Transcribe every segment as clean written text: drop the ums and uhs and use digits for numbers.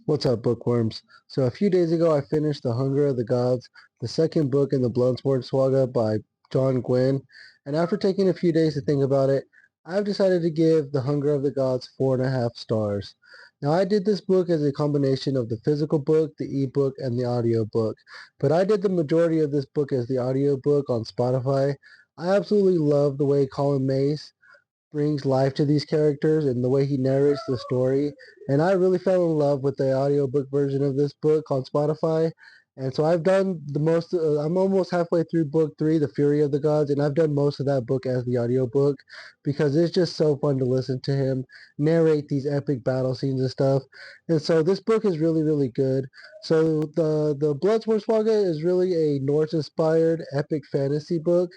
What's up, bookworms? So a few days ago, I finished The Hunger of the Gods, the second book in the Bloodsworn Saga by Gwynne, and after taking a few days to think about it, I've decided to give The Hunger of the Gods 4.5 stars. Now, I did this book as a combination of the physical book, the ebook, and the audio book, but I did the majority of this book as the audio book on Spotify. I absolutely love the way Colin Mace brings life to these characters and the way he narrates the story. And I really fell in love with the audiobook version of this book on Spotify. And so I've done the most, I'm almost halfway through book three, The Fury of the Gods, and I've done most of that book as the audiobook because it's just so fun to listen to him narrate these epic battle scenes and stuff. And so this book is really, really good. So the Bloodsworn Saga is really a Norse-inspired epic fantasy book.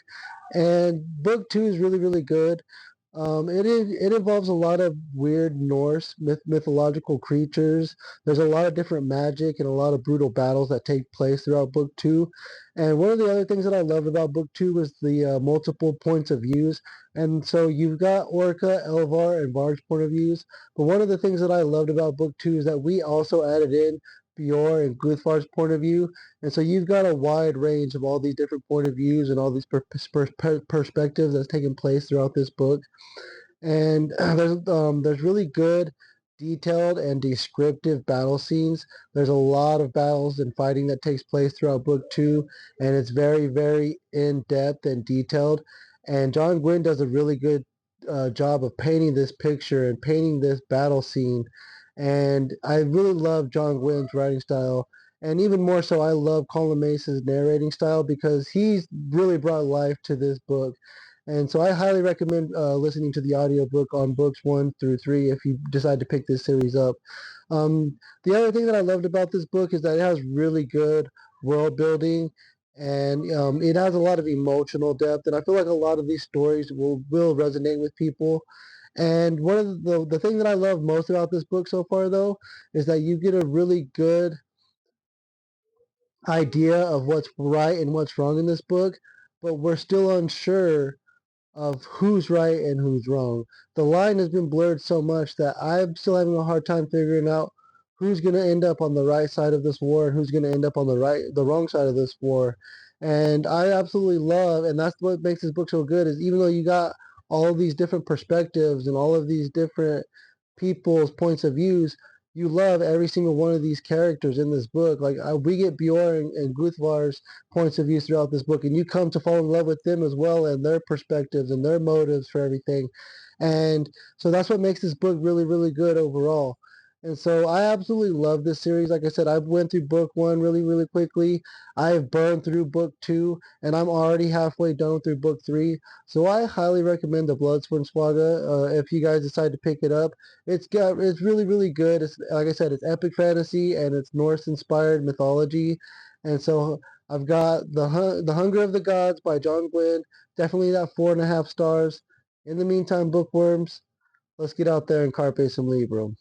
And book two is really, really good. It involves a lot of weird Norse mythological creatures. There's a lot of different magic and a lot of brutal battles that take place throughout book two. And one of the other things that I loved about book two was the multiple points of views. And so you've got Orca, Elvar, and Varg's point of views. But one of the things that I loved about book two is that we also added in Bjorn and Guthvar's point of view. And so you've got a wide range of all these different point of views and all these perspectives that's taking place throughout this book. And there's really good, detailed, and descriptive battle scenes. There's a lot of battles and fighting that takes place throughout book two, and it's very, very in depth and detailed. And John Gwynne does a really good job of painting this picture and painting this battle scene. And I really love John Gwynne's writing style. And even more so, I love Colin Mace's narrating style because he's really brought life to this book. And so I highly recommend listening to the audiobook on books one through three if you decide to pick this series up. The other thing that I loved about this book is that it has really good world building and it has a lot of emotional depth. And I feel like a lot of these stories will resonate with people. And one of the thing that I love most about this book so far, though, is that you get a really good idea of what's right and what's wrong in this book, but we're still unsure of who's right and who's wrong. The line has been blurred so much that I'm still having a hard time figuring out who's going to end up on the right side of this war and who's going to end up on the wrong side of this war. And I absolutely love, and that's what makes this book so good, is even though you got all of these different perspectives and all of these different people's points of views, you love every single one of these characters in this book. Like we get Bjorn and Guthvar's points of view throughout this book, and you come to fall in love with them as well and their perspectives and their motives for everything. And so that's what makes this book really, really good overall. And so I absolutely love this series. Like I said, I went through book one really, really quickly. I've burned through book two, and I'm already halfway done through book three. So I highly recommend the Bloodsworn Saga if you guys decide to pick it up. It's really, really good. It's like I said, it's epic fantasy and it's Norse inspired mythology. And so I've got the Hunger of the Gods by John Gwynne. Definitely that 4.5 stars. In the meantime, bookworms, let's get out there and carpe some librum.